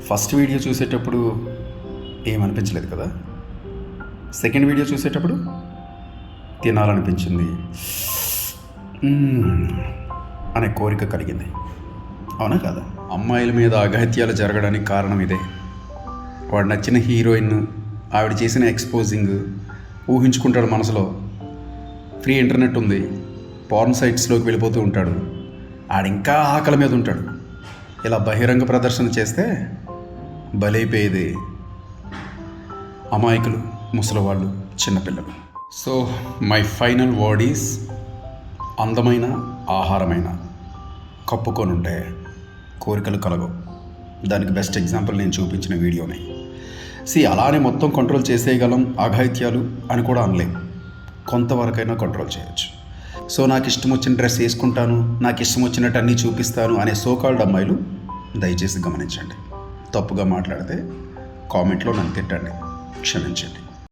First video చూసేటప్పుడు ఏమనిపించలేదు కదా, second video చూసేటప్పుడు తినాలనిపించింది అనే కోరిక కలిగింది. అవునా కాదా? అమ్మాయిల మీద అఘాయిత్యాలు జరగడానికి కారణం ఇదే. వాడు నచ్చిన హీరోయిన్, ఆవిడ చేసిన ఎక్స్పోజింగ్ ఊహించుకుంటాడు మనసులో. ఫ్రీ ఇంటర్నెట్ ఉంది, పార్న్ సైట్స్లోకి వెళ్ళిపోతూ ఉంటాడు. ఆడింకా ఆకలి మీద ఉంటాడు. ఇలా బహిరంగ ప్రదర్శన చేస్తే బలైపోయేది అమాయకులు, ముసలివాళ్ళు, చిన్నపిల్లలు. So my final word is అందమైన ఆహారమైన కప్పుకొని ఉంటే కోరికలు కలగవు. దానికి బెస్ట్ ఎగ్జాంపుల్ నేను చూపించిన వీడియోనే. అలానే మొత్తం కంట్రోల్ చేసేయగలం అఘాయిత్యాలు అని కూడా అనలేం. కొంతవరకైనా కంట్రోల్ చేయొచ్చు. సో నాకు ఇష్టం వచ్చిన డ్రెస్ వేసుకుంటాను, నాకు ఇష్టం వచ్చినట్టు అన్నీ చూపిస్తాను అనే సోకాల్డ్ అమ్మాయిలు దయచేసి గమనించండి. తప్పుగా మాట్లాడితే కామెంట్లో నన్ను తిట్టండి, క్షమించండి.